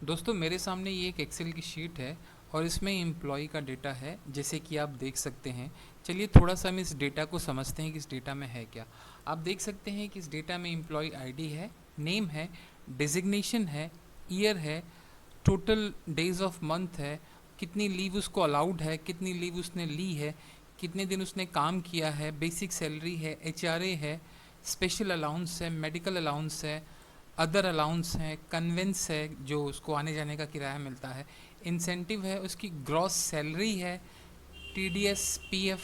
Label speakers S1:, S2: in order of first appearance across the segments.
S1: दोस्तों मेरे सामने ये एक एक्सेल की शीट है और इसमें एम्प्लॉय का डेटा है जैसे कि आप देख सकते हैं। चलिए थोड़ा सा हम इस डेटा को समझते हैं कि इस डेटा में है क्या। आप देख सकते हैं कि इस डेटा में एम्प्लॉय आईडी है, नेम है, डिजिग्नेशन है, ईयर है, टोटल डेज ऑफ मंथ है, कितनी लीव उसको अलाउड है, कितनी लीव उसने ली है, कितने दिन उसने काम किया है, बेसिक सैलरी है, एचआरए है, स्पेशल अलाउंस है, मेडिकल अलाउंस है, अदर अलाउंस है, कन्वेंस है जो उसको आने जाने का किराया मिलता है, इंसेंटिव है, उसकी ग्रॉस सैलरी है, टीडीएस, पीएफ,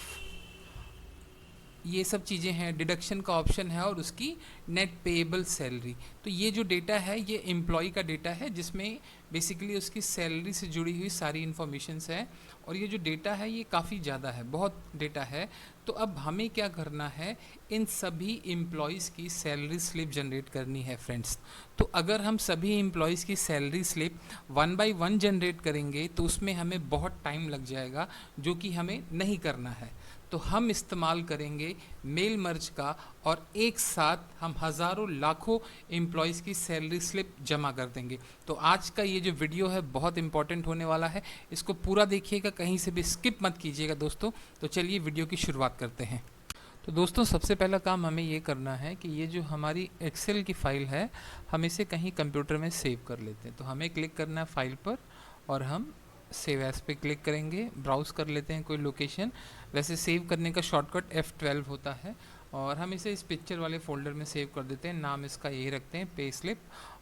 S1: ये सब चीज़ें हैं, डिडक्शन का ऑप्शन है और उसकी नेट पेएबल सैलरी। तो ये जो डेटा है ये एम्प्लॉय का डेटा है जिसमें बेसिकली उसकी सैलरी से जुड़ी हुई सारी इन्फॉर्मेशंस है। और ये जो डेटा है ये काफ़ी ज़्यादा है, बहुत डेटा है। तो अब हमें क्या करना है, इन सभी एम्प्लॉयज़ की सैलरी स्लिप जनरेट करनी है फ्रेंड्स। तो अगर हम सभी एम्प्लॉयज़ की salary slip one by one generate करेंगे तो उसमें हमें बहुत टाइम लग जाएगा, जो कि हमें नहीं करना है। तो हम इस्तेमाल करेंगे मेल मर्ज का और एक साथ हम हज़ारों लाखों एम्प्लॉयज़ की सैलरी स्लिप जमा कर देंगे। तो आज का ये जो वीडियो है बहुत इंपॉर्टेंट होने वाला है, इसको पूरा देखिएगा, कहीं से भी स्किप मत कीजिएगा दोस्तों। तो चलिए वीडियो की शुरुआत करते हैं। तो दोस्तों सबसे पहला काम हमें ये करना है कि ये जो हमारी एक्सेल की फ़ाइल है हम इसे कहीं कंप्यूटर में सेव कर लेते हैं। तो हमें क्लिक करना है फाइल पर और हम सेव एज पे क्लिक करेंगे, ब्राउज़ कर लेते हैं कोई लोकेशन। वैसे सेव करने का शॉर्टकट F12 होता है और हम इसे इस पिक्चर वाले फ़ोल्डर में सेव कर देते हैं। नाम इसका ये रखते हैं पे स्लिप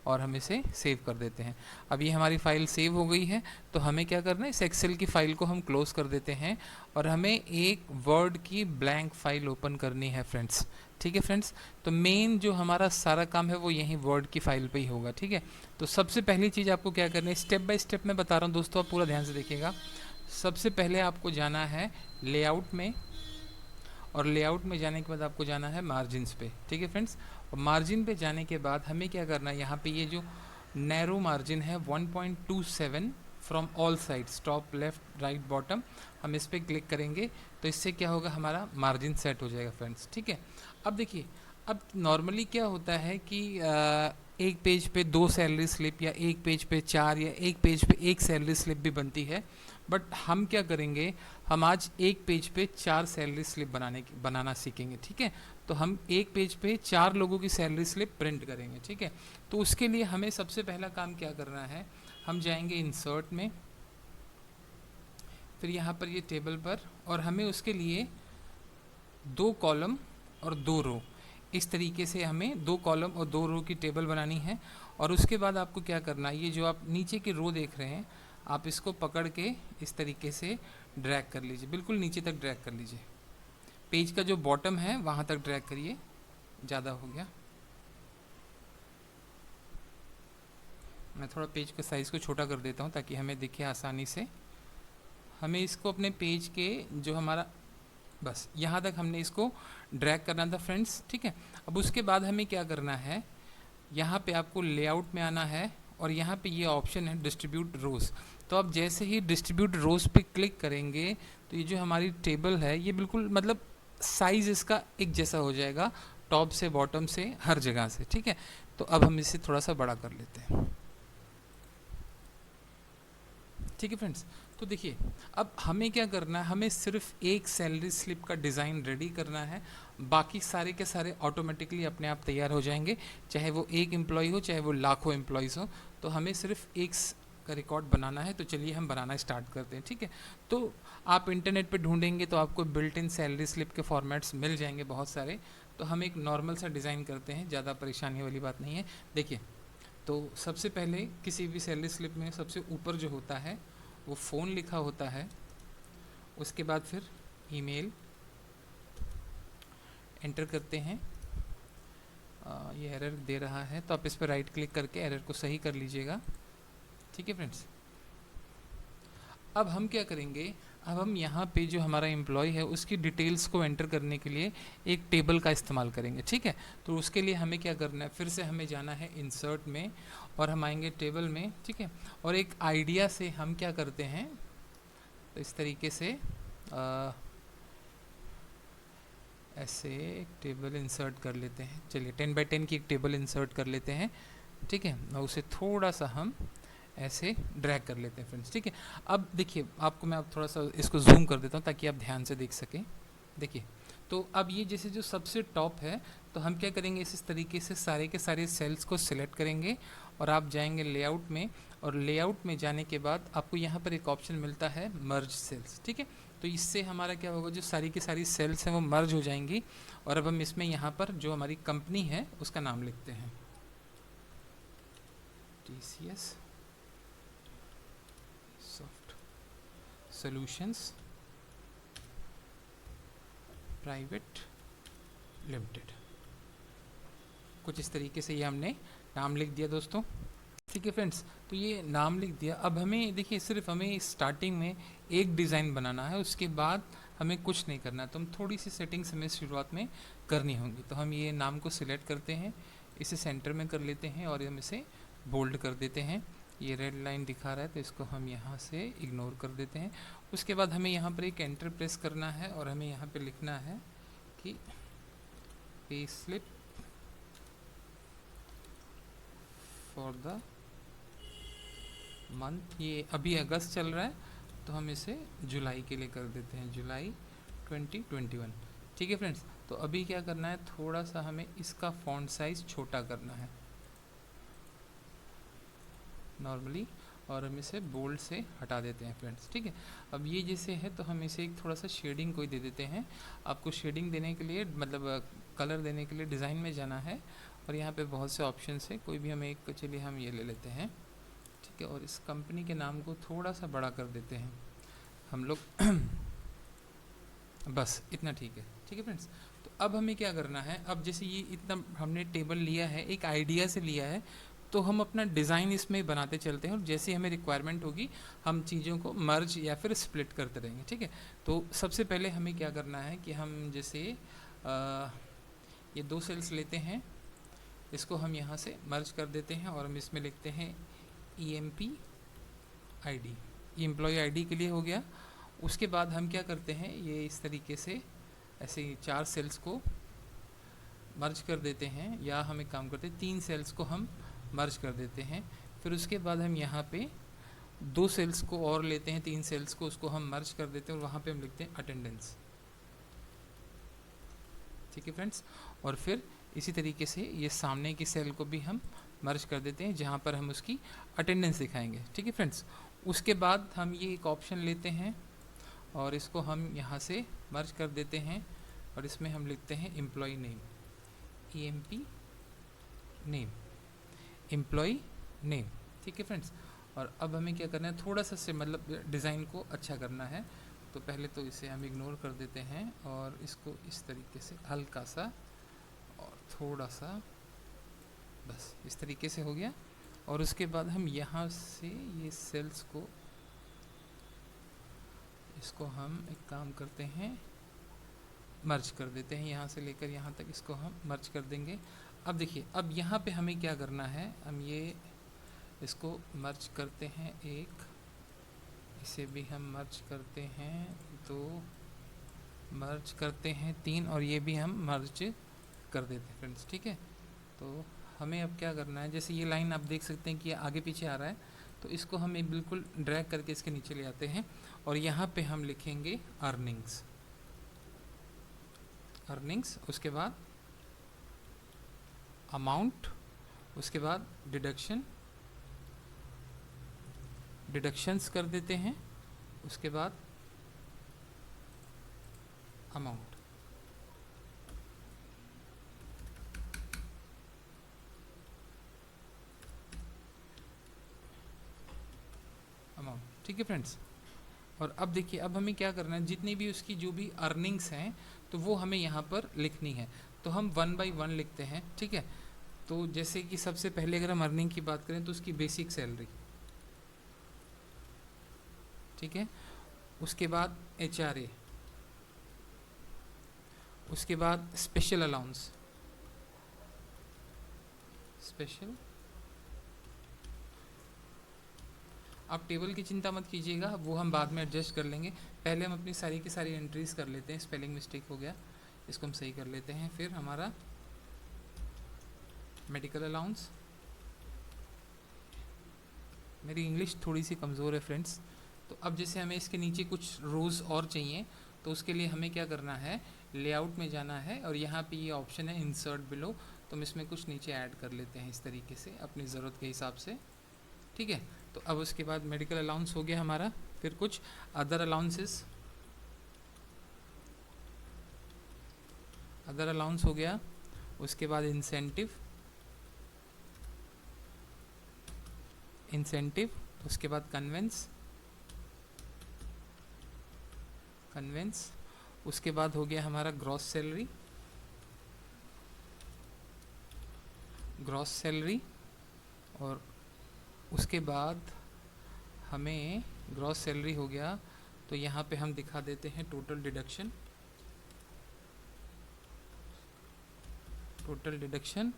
S1: और हम इसे सेव कर देते हैं। अब ये हमारी फ़ाइल सेव हो गई है। तो हमें क्या करना है, इस एक्सेल की फ़ाइल को हम क्लोज़ कर देते हैं और हमें एक वर्ड की ब्लैंक फ़ाइल ओपन करनी है फ्रेंड्स। ठीक है फ्रेंड्स, तो मेन जो हमारा सारा काम है वो यहीं वर्ड की फ़ाइल पे ही होगा। ठीक है, तो सबसे पहली चीज़ आपको क्या करनी है, स्टेप बाय स्टेप मैं बता रहा हूँ दोस्तों, आप पूरा ध्यान से देखिएगा। सबसे पहले आपको जाना है लेआउट में और लेआउट में जाने के बाद आपको जाना है मार्जिन्स पे। ठीक है फ्रेंड्स, और मार्जिन पे जाने के बाद हमें क्या करना है, यहाँ पे ये जो नैरो मार्जिन है 1.27 from all sides, top left right bottom, हम इस पर क्लिक करेंगे तो इससे क्या होगा, हमारा मार्जिन सेट हो जाएगा फ्रेंड्स। ठीक है, अब देखिए, अब नॉर्मली क्या होता है कि एक पेज पे दो सैलरी स्लिप या एक पेज पे चार या एक पेज पे एक सैलरी स्लिप भी बनती है। बट हम क्या करेंगे, हम आज एक पेज पे चार सैलरी स्लिप बनाना सीखेंगे। ठीक है, तो हम एक पेज पे चार लोगों की सैलरी स्लिप प्रिंट करेंगे। ठीक है, तो उसके लिए हमें सबसे पहला काम क्या करना है, हम जाएंगे इंसर्ट में, फिर यहाँ पर ये टेबल पर, और हमें उसके लिए दो कॉलम और दो रो, इस तरीके से हमें दो कॉलम और दो रो की टेबल बनानी है। और उसके बाद आपको क्या करना है, ये जो आप नीचे की रो देख रहे हैं, आप इसको पकड़ के इस तरीके से ड्रैग कर लीजिए, बिल्कुल नीचे तक ड्रैग कर लीजिए। पेज का जो बॉटम है वहाँ तक ड्रैग करिए, ज़्यादा हो गया। मैं थोड़ा पेज के साइज़ को छोटा कर देता हूँ ताकि हमें दिखे आसानी से। हमें इसको अपने पेज के जो हमारा, बस यहाँ तक हमने इसको ड्रैग करना था फ्रेंड्स। ठीक है, अब उसके बाद हमें क्या करना है, यहाँ पे आपको लेआउट में आना है और यहाँ पे ये ऑप्शन है डिस्ट्रीब्यूट रोज़। तो आप जैसे ही डिस्ट्रीब्यूट रोज़ पे क्लिक करेंगे तो ये जो हमारी टेबल है ये बिल्कुल मतलब साइज़ इसका एक जैसा हो जाएगा, टॉप से बॉटम से हर जगह से। ठीक है, तो अब हम इसे थोड़ा सा बड़ा कर लेते हैं। ठीक है फ्रेंड्स, तो देखिए अब हमें क्या करना है, हमें सिर्फ एक सैलरी स्लिप का डिज़ाइन रेडी करना है, बाकी सारे के सारे ऑटोमेटिकली अपने आप तैयार हो जाएंगे, चाहे वो एक एम्प्लॉय हो चाहे वो लाखों एम्प्लॉयज़ हो। तो हमें सिर्फ एक का रिकॉर्ड बनाना है, तो चलिए हम बनाना स्टार्ट करते हैं। ठीक है, तो आप इंटरनेट पे ढूंढेंगे तो आपको बिल्ट इन सैलरी स्लिप के फॉर्मेट्स मिल जाएंगे बहुत सारे। तो हम एक नॉर्मल सा डिज़ाइन करते हैं, ज़्यादा परेशानी वाली बात नहीं है। देखिए, तो सबसे पहले किसी भी सैलरी स्लिप में सबसे ऊपर जो होता है वो फ़ोन लिखा होता है, उसके बाद फिर ईमेल एंटर करते हैं। ये एरर दे रहा है तो आप इस पर राइट क्लिक करके एरर को सही कर लीजिएगा। ठीक है फ्रेंड्स, अब हम क्या करेंगे, अब हम यहाँ पे जो हमारा एम्प्लॉय है उसकी डिटेल्स को एंटर करने के लिए एक टेबल का इस्तेमाल करेंगे। ठीक है, तो उसके लिए हमें क्या करना है, फिर से हमें जाना है इंसर्ट में और हम आएंगे टेबल में। ठीक है, और एक आइडिया से हम क्या करते हैं, तो इस तरीके से ऐसे एक टेबल इंसर्ट कर लेते हैं। चलिए 10 बाय 10 की एक टेबल इंसर्ट कर लेते हैं। ठीक है, और उसे थोड़ा सा हम ऐसे ड्रैग कर लेते हैं फ्रेंड्स, ठीक है। अब देखिए आपको मैं अब थोड़ा सा इसको जूम कर देता हूँ ताकि आप ध्यान से देख सकें। देखिए तो अब ये जैसे जो सबसे टॉप है, तो हम क्या करेंगे, इस तरीके से सारे के सारे सेल्स को सिलेक्ट करेंगे और आप जाएंगे लेआउट में, और लेआउट में जाने के बाद आपको यहाँ पर एक ऑप्शन मिलता है मर्ज सेल्स, ठीक है। तो इससे हमारा क्या होगा, जो सारी की सारी सेल्स हैं वो मर्ज हो जाएंगी। और अब हम इसमें यहाँ पर जो हमारी कंपनी है उसका नाम लिखते हैं, TCS soft solutions private limited. कुछ इस तरीके से ये हमने नाम लिख दिया दोस्तों, ठीक है फ्रेंड्स। तो ये नाम लिख दिया। अब हमें देखिए सिर्फ हमें स्टार्टिंग में एक डिज़ाइन बनाना है, उसके बाद हमें कुछ नहीं करना है। तो हम थोड़ी सी सेटिंग्स हमें शुरुआत में करनी होंगी। तो हम ये नाम को सिलेक्ट करते हैं, इसे सेंटर में कर लेते हैं और हम इसे बोल्ड कर देते हैं। ये रेड लाइन दिखा रहा है तो इसको हम यहाँ से इग्नोर कर देते हैं। उसके बाद हमें यहाँ पर एक एंटर प्रेस करना है और हमें यहाँ पर लिखना है कि pay slip for the month, ये अभी अगस्त चल रहा है तो हम इसे जुलाई के लिए कर देते हैं, जुलाई 2021, ठीक है फ्रेंड्स। तो अभी क्या करना है, थोड़ा सा हमें इसका फॉन्ट साइज़ छोटा करना है नॉर्मली, और हम इसे बोल्ड से हटा देते हैं फ्रेंड्स, ठीक है। अब ये जैसे है तो हम इसे एक थोड़ा सा शेडिंग कोई दे देते हैं। आपको शेडिंग देने के लिए मतलब कलर देने के लिए डिज़ाइन में जाना है और यहाँ पे बहुत से ऑप्शंस है, कोई भी हमें एक, चलिए हम ये ले लेते हैं, ठीक है। और इस कंपनी के नाम को थोड़ा सा बड़ा कर देते हैं हम लोग बस इतना, ठीक है, ठीक है फ्रेंड्स। तो अब हमें क्या करना है, अब जैसे ये इतना हमने टेबल लिया है, एक आइडिया से लिया है, तो हम अपना डिज़ाइन इसमें बनाते चलते हैं और जैसे हमें रिक्वायरमेंट होगी हम चीज़ों को मर्ज या फिर स्प्लिट करते रहेंगे, ठीक है। तो सबसे पहले हमें क्या करना है कि हम जैसे ये 2 सेल्स लेते हैं, इसको हम यहाँ से मर्ज कर देते हैं और हम इसमें लिखते हैं EMP ID, ये एम्प्लॉय ID के लिए हो गया। उसके बाद हम क्या करते हैं, ये इस तरीके से ऐसे 4 सेल्स को मर्ज कर देते हैं, या हम एक काम करते हैं 3 सेल्स को हम मर्ज कर देते हैं। फिर उसके बाद हम यहाँ पे 2 सेल्स को और लेते हैं, 3 सेल्स को, उसको हम मर्ज कर देते हैं और वहाँ पे हम लिखते हैं अटेंडेंस, ठीक है फ्रेंड्स। और फिर इसी तरीके से ये सामने की सेल को भी हम मर्ज कर देते हैं जहाँ पर हम उसकी अटेंडेंस दिखाएंगे, ठीक है फ्रेंड्स। उसके बाद हम ये एक ऑप्शन लेते हैं और इसको हम यहाँ से मर्ज कर देते हैं और इसमें हम लिखते हैं employ name, EMP name, employ name, ठीक है फ्रेंड्स। और अब हमें क्या करना है, थोड़ा सा से मतलब डिज़ाइन को अच्छा करना है। तो पहले तो इसे हम इग्नोर कर देते हैं और इसको इस तरीके से हल्का सा और थोड़ा सा, बस इस तरीके से हो गया। और उसके बाद हम यहाँ से ये सेल्स को, इसको हम एक काम करते हैं मर्ज कर देते हैं, यहाँ से लेकर यहाँ तक इसको हम मर्ज कर देंगे। अब देखिए अब यहाँ पे हमें क्या करना है, हम ये इसको मर्ज करते हैं एक, इसे भी हम मर्ज करते हैं 2, मर्ज करते हैं 3 और ये भी हम मर्ज कर देते हैं फ्रेंड्स, ठीक है। तो हमें अब क्या करना है, जैसे ये लाइन आप देख सकते हैं कि आगे पीछे आ रहा है, तो इसको हम एक बिल्कुल ड्रैग करके इसके नीचे ले आते हैं और यहाँ पे हम लिखेंगे अर्निंग्स, अर्निंग्स, उसके बाद अमाउंट, उसके बाद डिडक्शन, डिडक्शंस कर देते हैं, उसके बाद अमाउंट, अमाउंट, ठीक है फ्रेंड्स। और अब देखिए अब हमें क्या करना है, जितनी भी उसकी जो भी अर्निंग्स हैं तो वो हमें यहाँ पर लिखनी है। तो हम 1 बाई 1 लिखते हैं, ठीक है। तो जैसे कि सबसे पहले अगर हम अर्निंग की बात करें तो उसकी बेसिक सैलरी, ठीक है। उसके बाद HRA, उसके बाद स्पेशल अलाउंस, स्पेशल, आप टेबल की चिंता मत कीजिएगा, वो हम बाद में एडजस्ट कर लेंगे। पहले हम अपनी सारी की सारी एंट्रीज कर लेते हैं, स्पेलिंग मिस्टेक हो गया, इसको हम सही कर लेते हैं। फिर हमारा मेडिकल अलाउंस, मेरी इंग्लिश थोड़ी सी कमज़ोर है फ्रेंड्स। तो अब जैसे हमें इसके नीचे कुछ रोज़ और चाहिए, तो उसके लिए हमें क्या करना है, लेआउट में जाना है और यहाँ पे ये ऑप्शन है इंसर्ट बिलो, तो हम इसमें कुछ नीचे ऐड कर लेते हैं इस तरीके से अपनी ज़रूरत के हिसाब से। ठीक है, तो अब उसके बाद मेडिकल अलाउंस हो गया हमारा, फिर कुछ अदर अलाउंसेस, अदर अलाउंस हो गया, उसके बाद इंसेंटिव, इंसेंटिव, उसके बाद कन्वेंस, कन्वेंस, उसके बाद हो गया हमारा ग्रॉस सैलरी, ग्रॉस सैलरी, और उसके बाद हमें ग्रॉस सैलरी हो गया तो यहाँ पे हम दिखा देते हैं टोटल डिडक्शन, टोटल डिडक्शन,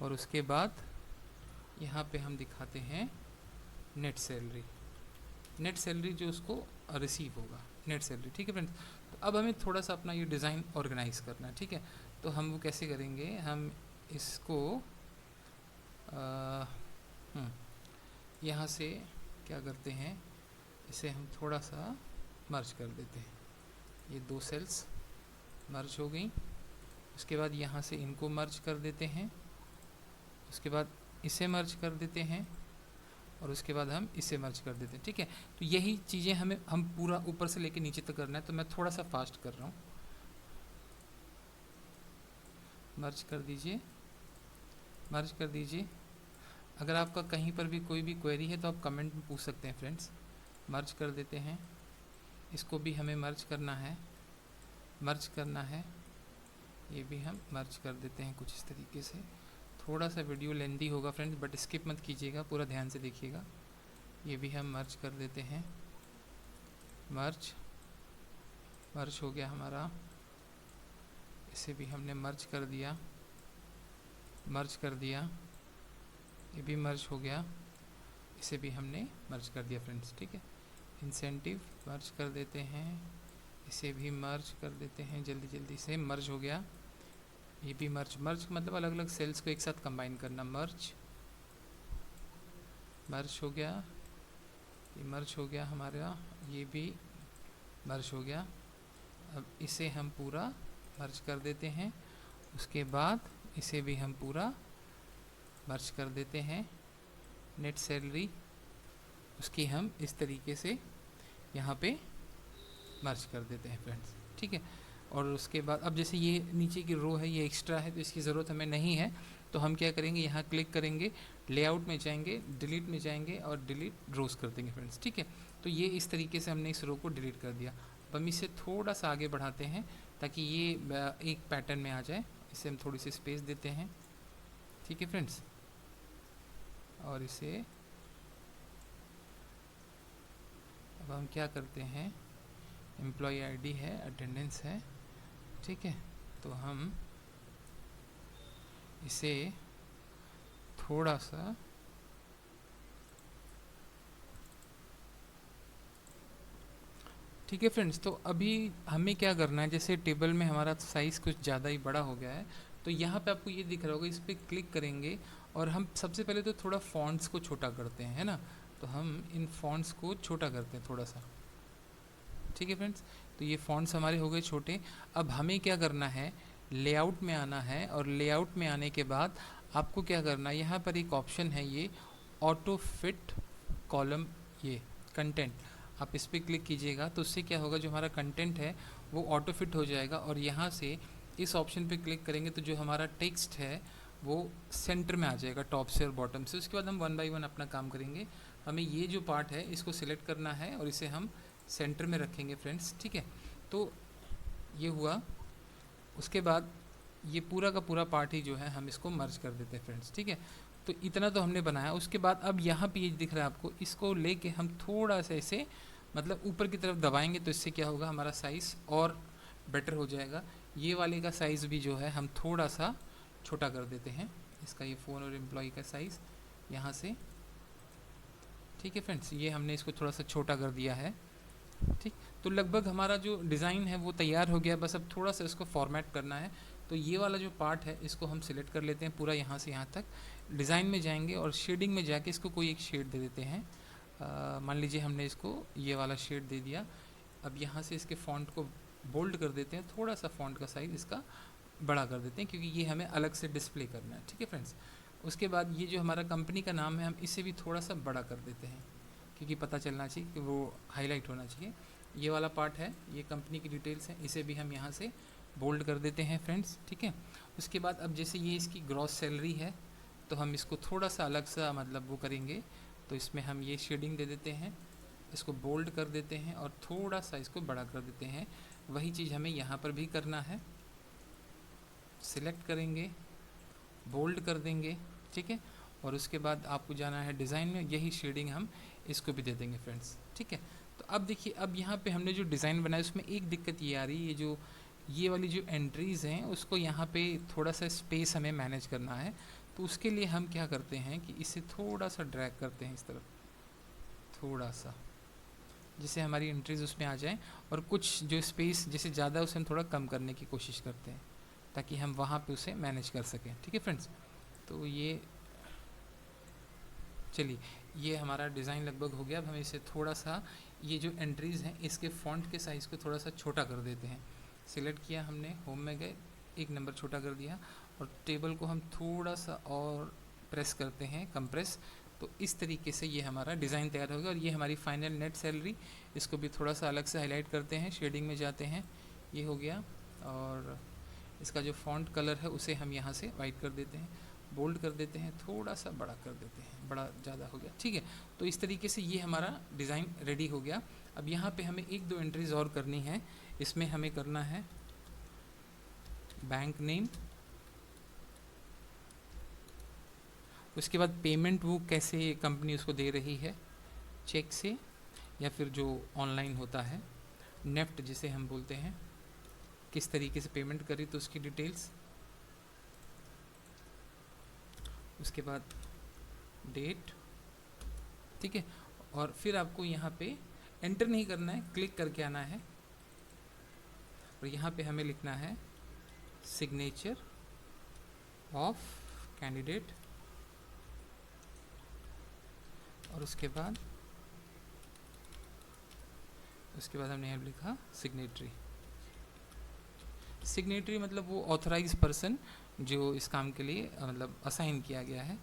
S1: और उसके बाद यहाँ पे हम दिखाते हैं नेट सैलरी, नेट सैलरी जो उसको रिसीव होगा, नेट सैलरी। ठीक है फ्रेंड्स, तो अब हमें थोड़ा सा अपना ये डिज़ाइन ऑर्गेनाइज करना है। ठीक है, तो हम वो कैसे करेंगे, हम इसको यहाँ से क्या करते हैं, इसे हम थोड़ा सा मर्ज कर देते हैं, ये दो सेल्स मर्ज हो गई। उसके बाद यहाँ से इनको मर्ज कर देते हैं, उसके बाद इसे मर्ज कर देते हैं, और उसके बाद हम इसे मर्ज कर देते हैं। ठीक है, तो यही चीज़ें हम पूरा ऊपर से लेके नीचे तक करना है, तो मैं थोड़ा सा फास्ट कर रहा हूँ। मर्ज कर दीजिए, मर्ज कर दीजिए। अगर आपका कहीं पर भी कोई भी क्वेरी है तो आप कमेंट में पूछ सकते हैं फ्रेंड्स। मर्ज कर देते हैं, इसको भी हमें मर्ज करना है, मर्ज करना है, ये भी हम मर्ज कर देते हैं कुछ इस तरीके से। थोड़ा सा वीडियो लेंदी होगा फ्रेंड्स, बट स्किप मत कीजिएगा, पूरा ध्यान से देखिएगा। ये भी हम मर्ज कर देते हैं, मर्ज, मर्ज हो गया हमारा, इसे भी हमने मर्ज कर दिया, मर्ज कर दिया, ये भी मर्ज हो गया, इसे भी हमने मर्ज कर दिया फ्रेंड्स। ठीक है, इंसेंटिव मर्ज कर देते हैं, इसे भी मर्ज कर देते हैं, जल्दी जल्दी से मर्ज हो गया, ये भी मर्ज, मर्ज मतलब अलग अलग सेल्स को एक साथ कंबाइन करना, मर्ज, मर्ज हो गया, ये मर्ज हो गया हमारा, ये भी मर्ज हो गया। अब इसे हम पूरा मर्ज कर देते हैं, उसके बाद इसे भी हम पूरा मर्ज कर देते हैं, नेट सैलरी उसकी हम इस तरीके से यहाँ पे मर्ज कर देते हैं फ्रेंड्स। ठीक है, और उसके बाद अब जैसे ये नीचे की रो है, ये एक्स्ट्रा है तो इसकी ज़रूरत हमें नहीं है, तो हम क्या करेंगे, यहाँ क्लिक करेंगे, लेआउट में जाएंगे, डिलीट में जाएंगे और डिलीट रोज कर देंगे फ्रेंड्स। ठीक है, तो ये इस तरीके से हमने इस रो को डिलीट कर दिया। अब हम इसे थोड़ा सा आगे बढ़ाते हैं ताकि ये एक पैटर्न में आ जाए, इसे हम थोड़ी सी स्पेस देते हैं। ठीक है फ्रेंड्स, और इसे अब हम क्या करते हैं, एम्प्लॉय आईडी है, अटेंडेंस है। ठीक है, तो हम इसे थोड़ा सा ठीक है फ्रेंड्स, तो अभी हमें क्या करना है, जैसे टेबल में हमारा साइज़ कुछ ज़्यादा ही बड़ा हो गया है, तो यहाँ पे आपको ये दिख रहा होगा, इस पर क्लिक करेंगे और हम सबसे पहले तो थोड़ा फॉन्ट्स को छोटा करते हैं, है ना, तो हम इन फॉन्ट्स को छोटा करते हैं थोड़ा सा। ठीक है फ्रेंड्स, तो ये फॉन्ट्स हमारे हो गए छोटे। अब हमें क्या करना है, लेआउट में आना है, और लेआउट में आने के बाद आपको क्या करना है, यहाँ पर एक ऑप्शन है ये ऑटो फिट कॉलम, ये कंटेंट, आप इस पर क्लिक कीजिएगा तो उससे क्या होगा, जो हमारा कंटेंट है वो ऑटो फिट हो जाएगा, और यहाँ से इस ऑप्शन पे क्लिक करेंगे तो जो हमारा टेक्स्ट है वो सेंटर में आ जाएगा, टॉप से और बॉटम से। उसके बाद हम वन बाय वन अपना काम करेंगे। हमें ये जो पार्ट है इसको सिलेक्ट करना है और इसे हम सेंटर में रखेंगे फ्रेंड्स। ठीक है, तो ये हुआ। उसके बाद ये पूरा का पूरा पार्ट ही जो है हम इसको मर्ज कर देते हैं फ्रेंड्स। ठीक है, तो इतना तो हमने बनाया। उसके बाद अब यहाँ पे ये दिख रहा है आपको, इसको लेके हम थोड़ा सा इसे मतलब ऊपर की तरफ दबाएंगे तो इससे क्या होगा, हमारा साइज़ और बेटर हो जाएगा। ये वाले का साइज़ भी जो है हम थोड़ा सा छोटा कर देते हैं, इसका ये फ़ोन और एम्प्लॉय का साइज़ यहाँ से। ठीक है फ्रेंड्स, ये हमने इसको थोड़ा सा छोटा कर दिया है। ठीक, तो लगभग हमारा जो डिज़ाइन है वो तैयार हो गया, बस अब थोड़ा सा इसको फॉर्मेट करना है। तो ये वाला जो पार्ट है इसको हम सिलेक्ट कर लेते हैं पूरा यहाँ से यहाँ तक। डिज़ाइन में जाएंगे और शेडिंग में जाके इसको कोई एक शेड दे देते हैं। मान लीजिए हमने इसको ये वाला शेड दे दिया। अब यहाँ से इसके फ़ॉन्ट को बोल्ड कर देते हैं, थोड़ा सा फ़ॉन्ट का साइज़ इसका बड़ा कर देते हैं क्योंकि ये हमें अलग से डिस्प्ले करना है। ठीक है फ्रेंड्स, उसके बाद ये जो हमारा कंपनी का नाम है हम इसे भी थोड़ा सा बड़ा कर देते हैं क्योंकि पता चलना चाहिए कि वो हाईलाइट होना चाहिए। ये वाला पार्ट है, ये कंपनी की डिटेल्स हैं, इसे भी हम यहाँ से बोल्ड कर देते हैं फ्रेंड्स। ठीक है, उसके बाद अब जैसे ये इसकी ग्रॉस सैलरी है तो हम इसको थोड़ा सा अलग सा मतलब वो करेंगे, तो इसमें हम ये शेडिंग दे देते हैं, इसको बोल्ड कर देते हैं और थोड़ा सा इसको बड़ा कर देते हैं। वही चीज़ हमें यहाँ पर भी करना है, सिलेक्ट करेंगे, बोल्ड कर देंगे। ठीक है, और उसके बाद आपको जाना है डिज़ाइन में, यही शेडिंग हम इसको भी दे देंगे फ्रेंड्स। ठीक है, तो अब देखिए, अब यहाँ पे हमने जो डिज़ाइन बनाया उसमें एक दिक्कत ये आ रही है, ये वाली जो एंट्रीज़ हैं उसको यहाँ पे थोड़ा सा स्पेस हमें मैनेज करना है। तो उसके लिए हम क्या करते हैं कि इसे थोड़ा सा ड्रैग करते हैं इस तरफ, थोड़ा सा, जिससे हमारी एंट्रीज उसमें आ जाएं, और कुछ जो स्पेस जैसे ज़्यादा उसे हम थोड़ा कम करने की कोशिश करते हैं ताकि हम वहाँ पे उसे मैनेज कर सकें। ठीक है फ्रेंड्स, तो ये चलिए, ये हमारा डिज़ाइन लगभग हो गया। अब हम इसे थोड़ा सा, ये जो एंट्रीज़ हैं इसके फ़ॉन्ट के साइज़ को थोड़ा सा छोटा कर देते हैं। सिलेक्ट किया हमने, होम में गए, एक नंबर छोटा कर दिया और टेबल को हम थोड़ा सा और प्रेस करते हैं, कंप्रेस। तो इस तरीके से ये हमारा डिज़ाइन तैयार हो गया। और ये हमारी फाइनल नेट सैलरी, इसको भी थोड़ा सा अलग से हाईलाइट करते हैं, शेडिंग में जाते हैं, ये हो गया। और इसका जो फ़ॉन्ट कलर है उसे हम यहाँ से वाइट कर देते हैं, बोल्ड कर देते हैं, थोड़ा सा बड़ा कर देते हैं, बड़ा ज़्यादा हो गया। ठीक है, तो इस तरीके से ये हमारा डिज़ाइन रेडी हो गया। अब यहाँ पे हमें एक दो एंट्रीज और करनी है। इसमें हमें करना है बैंक नेम, उसके बाद पेमेंट वो कैसे कंपनी उसको दे रही है, चेक से या फिर जो ऑनलाइन होता है, नेफ्ट जिसे हम बोलते हैं, किस तरीके से पेमेंट करी तो उसकी डिटेल्स, उसके बाद डेट। ठीक है, और फिर आपको यहाँ पे एंटर नहीं करना है, क्लिक करके आना है और यहाँ पे हमें लिखना है सिग्नेचर ऑफ कैंडिडेट, और उसके बाद हमने यहाँ लिखा सिग्नेटरी। सिग्नेटरी मतलब वो ऑथराइज पर्सन जो इस काम के लिए मतलब असाइन किया गया है।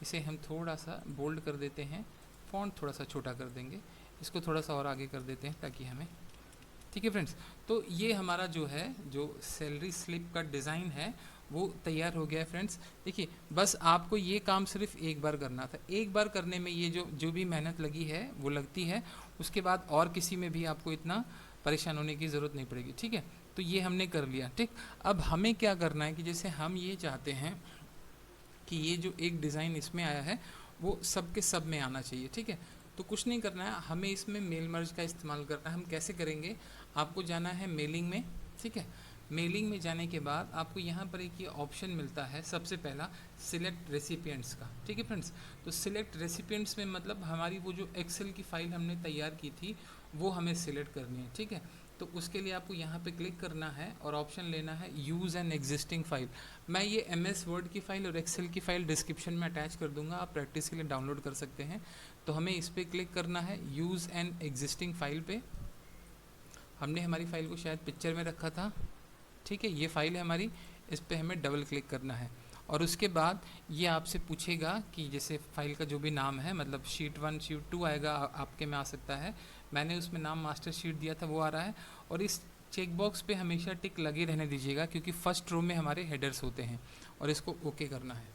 S1: इसे हम थोड़ा सा बोल्ड कर देते हैं, फ़ॉन्ट थोड़ा सा छोटा कर देंगे, इसको थोड़ा सा और आगे कर देते हैं ताकि हमें, ठीक है फ्रेंड्स। तो ये हमारा जो है, जो सैलरी स्लिप का डिज़ाइन है वो तैयार हो गया है फ्रेंड्स। देखिए, बस आपको ये काम सिर्फ एक बार करना था। एक बार करने में ये जो भी मेहनत लगी है वो लगती है, उसके बाद और किसी में भी आपको इतना परेशान होने की ज़रूरत नहीं पड़ेगी। ठीक है, तो ये हमने कर लिया। ठीक, अब हमें क्या करना है कि जैसे हम ये चाहते हैं कि ये जो एक डिज़ाइन इसमें आया है वो सब के सब में आना चाहिए। ठीक है, तो कुछ नहीं करना है, हमें इसमें मेल मर्ज का इस्तेमाल करना है। हम कैसे करेंगे, आपको जाना है मेलिंग में। ठीक है, मेलिंग में जाने के बाद आपको यहाँ पर एक ये ऑप्शन मिलता है, सबसे पहला सिलेक्ट रेसिपिएंट्स का। ठीक है फ्रेंड्स, तो सिलेक्ट रेसिपिएंट्स में मतलब हमारी वो जो एक्सेल की फ़ाइल हमने तैयार की थी वो हमें सिलेक्ट करनी है। ठीक है, तो उसके लिए आपको यहाँ पे क्लिक करना है और ऑप्शन लेना है यूज़ एन एग्जिस्टिंग फ़ाइल। मैं ये MS वर्ड की फ़ाइल और एक्सेल की फ़ाइल डिस्क्रिप्शन में अटैच कर दूंगा, आप प्रैक्टिस के लिए डाउनलोड कर सकते हैं। तो हमें इस पर क्लिक करना है, यूज़ एन एग्जिस्टिंग फ़ाइल पे। हमने हमारी फ़ाइल को शायद पिक्चर में रखा था। ठीक है, ये फ़ाइल है हमारी, इस पर हमें डबल क्लिक करना है और उसके बाद ये आपसे पूछेगा कि जैसे फ़ाइल का जो भी नाम है, मतलब शीट 1 शीट 2 आएगा, आपके में आ सकता है। मैंने उसमें नाम मास्टर शीट दिया था, वो आ रहा है। और इस चेक बॉक्स पे हमेशा टिक लगे रहने दीजिएगा क्योंकि फर्स्ट रो में हमारे हेडर्स होते हैं और इसको ओके करना है।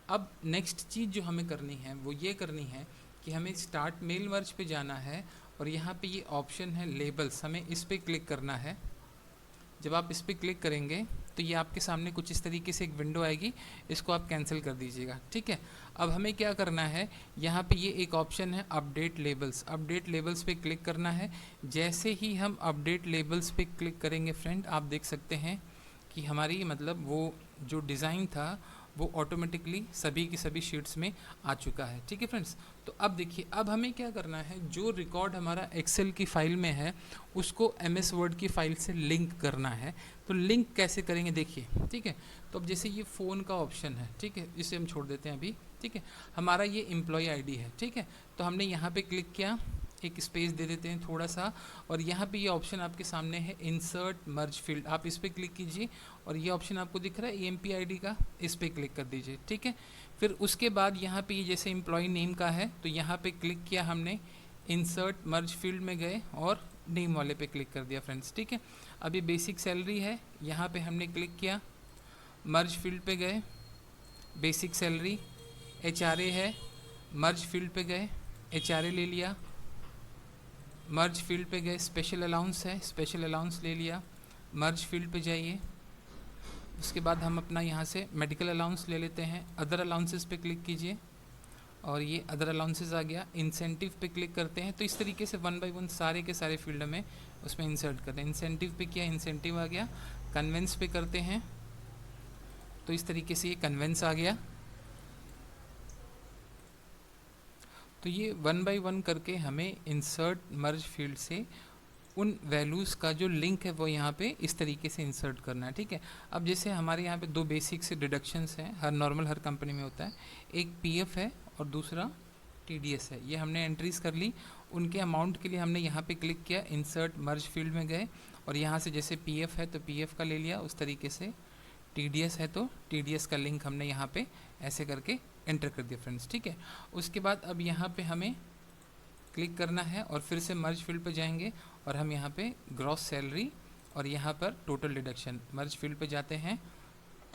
S1: अब नेक्स्ट चीज़ जो हमें करनी है वो ये करनी है कि हमें स्टार्ट मेल मर्ज पे जाना है और यहाँ पे ये ऑप्शन है लेबल्स, हमें इस पर क्लिक करना है। जब आप इस पर क्लिक करेंगे तो ये आपके सामने कुछ इस तरीके से एक विंडो आएगी, इसको आप कैंसिल कर दीजिएगा। ठीक है, अब हमें क्या करना है, यहाँ पे ये एक ऑप्शन है अपडेट लेबल्स, अपडेट लेबल्स पे क्लिक करना है। जैसे ही हम अपडेट लेबल्स पे क्लिक करेंगे फ्रेंड, आप देख सकते हैं कि हमारी मतलब वो जो डिज़ाइन था वो ऑटोमेटिकली सभी की सभी शीट्स में आ चुका है। ठीक है फ्रेंड्स, तो अब देखिए, अब हमें क्या करना है, जो रिकॉर्ड हमारा एक्सेल की फाइल में है उसको एमएस वर्ड की फाइल से लिंक करना है। तो लिंक कैसे करेंगे देखिए, ठीक है। तो अब जैसे ये फ़ोन का ऑप्शन है, ठीक है, इसे हम छोड़ देते हैं अभी, ठीक है। हमारा ये एम्प्लॉय आईडी है, ठीक है। तो हमने यहाँ पे क्लिक किया, एक स्पेस दे देते हैं थोड़ा सा, और यहाँ पे ये ऑप्शन आपके सामने है इंसर्ट मर्ज फील्ड, आप इस पर क्लिक कीजिए और ये ऑप्शन आपको दिख रहा है EMP ID का, इस पर क्लिक कर दीजिए, ठीक है। फिर उसके बाद यहाँ पे जैसे एम्प्लॉय नेम का है तो यहाँ पे क्लिक किया हमने, इंसर्ट मर्ज फील्ड में गए और नेम वाले पे क्लिक कर दिया फ्रेंड्स, ठीक है। अभी बेसिक सैलरी है, यहाँ पे हमने क्लिक किया, मर्ज फील्ड पे गए, बेसिक सैलरी, HRA है, मर्ज फील्ड पे गए, HRA ले लिया, मर्ज फील्ड पे गए, स्पेशल अलाउंस है, स्पेशल अलाउंस ले लिया, मर्ज फील्ड पे जाइए, उसके बाद हम अपना यहाँ से मेडिकल अलाउंस ले लेते हैं, अदर अलाउंसेस पे क्लिक कीजिए और ये अदर अलाउंसेस आ गया, इंसेंटिव पे क्लिक करते हैं। तो इस तरीके से 1 बाय 1 सारे के सारे फील्ड में उसमें इंसर्ट करते हैं। इंसेंटिव पे किया, इंसेंटिव आ गया, कन्वेंस पे करते हैं तो इस तरीके से ये कन्वेंस आ गया। तो ये 1 बाय 1 करके हमें इंसर्ट मर्ज फील्ड से उन वैल्यूज़ का जो लिंक है वो यहाँ पे इस तरीके से इंसर्ट करना है, ठीक है। अब जैसे हमारे यहाँ पे दो बेसिक से डिडक्शंस हैं, हर कंपनी में होता है, एक PF है और दूसरा TDS है। ये हमने एंट्रीज कर ली, उनके अमाउंट के लिए हमने यहाँ पे क्लिक किया, इंसर्ट मर्ज फील्ड में गए और यहाँ से जैसे PF है तो PF का ले लिया, उस तरीके से TDS है तो TDS का लिंक हमने यहाँ पे ऐसे करके एंटर कर दिया फ्रेंड्स, ठीक है। उसके बाद अब यहाँ पे हमें क्लिक करना है और फिर से मर्ज फील्ड पे जाएंगे और हम यहाँ पे ग्रॉस सैलरी और यहाँ पर टोटल डिडक्शन, मर्ज फील्ड पे जाते हैं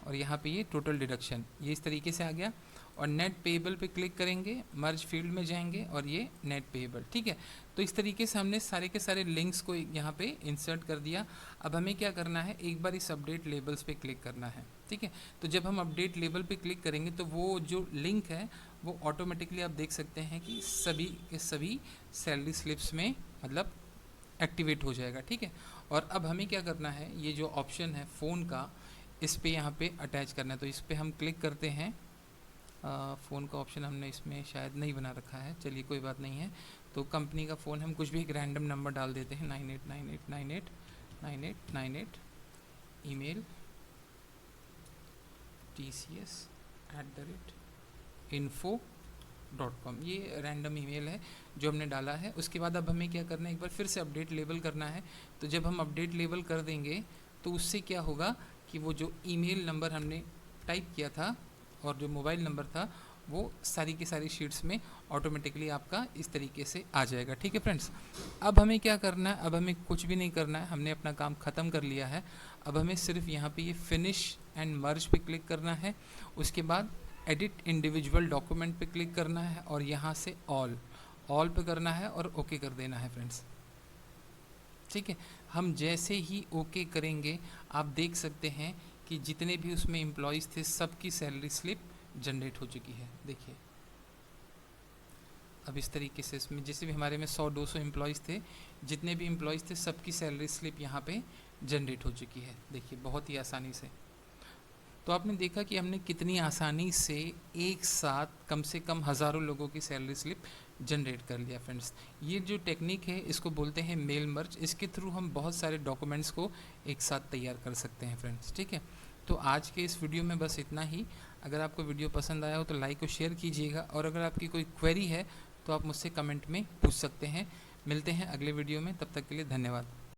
S1: और यहाँ पे ये टोटल डिडक्शन, ये इस तरीके से आ गया। और नेट पेएबल पे क्लिक करेंगे, मर्ज फील्ड में जाएंगे और ये नेट पेएबल, ठीक है। तो इस तरीके से हमने सारे के सारे लिंक्स को यहाँ पे इंसर्ट कर दिया। अब हमें क्या करना है, एक बार इस अपडेट लेबल्स पे क्लिक करना है, ठीक है। तो जब हम अपडेट लेबल पे क्लिक करेंगे तो वो जो लिंक है वो ऑटोमेटिकली आप देख सकते हैं कि सभी के सभी सैलरी स्लिप्स में मतलब एक्टिवेट हो जाएगा, ठीक है। और अब हमें क्या करना है, ये जो ऑप्शन है फ़ोन का, इस पे यहाँ पे अटैच करना है। तो इस पे हम क्लिक करते हैं, फ़ोन का ऑप्शन हमने इसमें शायद नहीं बना रखा है, चलिए कोई बात नहीं है। तो कंपनी का फ़ोन, हम कुछ भी एक रैंडम नंबर डाल देते हैं, 9898989898, ईमेल tcs@info.com, ये रैंडम ईमेल है जो हमने डाला है। उसके बाद अब हमें क्या करना है, एक बार फिर से अपडेट लेबल करना है। तो जब हम अपडेट लेबल कर देंगे तो उससे क्या होगा कि वो जो ईमेल नंबर हमने टाइप किया था और जो मोबाइल नंबर था वो सारी की सारी शीट्स में ऑटोमेटिकली आपका इस तरीके से आ जाएगा, ठीक है फ्रेंड्स। अब हमें क्या करना है, अब हमें कुछ भी नहीं करना है, हमने अपना काम ख़त्म कर लिया है। अब हमें सिर्फ यहाँ पे ये फिनिश एंड मर्ज पे क्लिक करना है, उसके बाद एडिट इंडिविजुअल डॉक्यूमेंट पे क्लिक करना है और यहाँ से ऑल पे करना है और ओके कर देना है फ्रेंड्स, ठीक है। हम जैसे ही ओके करेंगे आप देख सकते हैं कि जितने भी उसमें एम्प्लॉयज़ थे सबकी सैलरी स्लिप जनरेट हो चुकी है, देखिए। अब इस तरीके से इसमें जैसे भी हमारे में 100-200 एम्प्लॉयज़ थे, जितने भी एम्प्लॉयज़ थे सबकी सैलरी स्लिप यहाँ पे जनरेट हो चुकी है, देखिए, बहुत ही आसानी से। तो आपने देखा कि हमने कितनी आसानी से एक साथ कम से कम हज़ारों लोगों की सैलरी स्लिप जनरेट कर लिया फ्रेंड्स। ये जो टेक्निक है इसको बोलते हैं मेल मर्ज, इसके थ्रू हम बहुत सारे डॉक्यूमेंट्स को एक साथ तैयार कर सकते हैं फ्रेंड्स, ठीक है। तो आज के इस वीडियो में बस इतना ही। अगर आपको वीडियो पसंद आया हो तो लाइक और शेयर कीजिएगा, और अगर आपकी कोई क्वेरी है तो आप मुझसे कमेंट में पूछ सकते हैं। मिलते हैं अगले वीडियो में, तब तक के लिए धन्यवाद।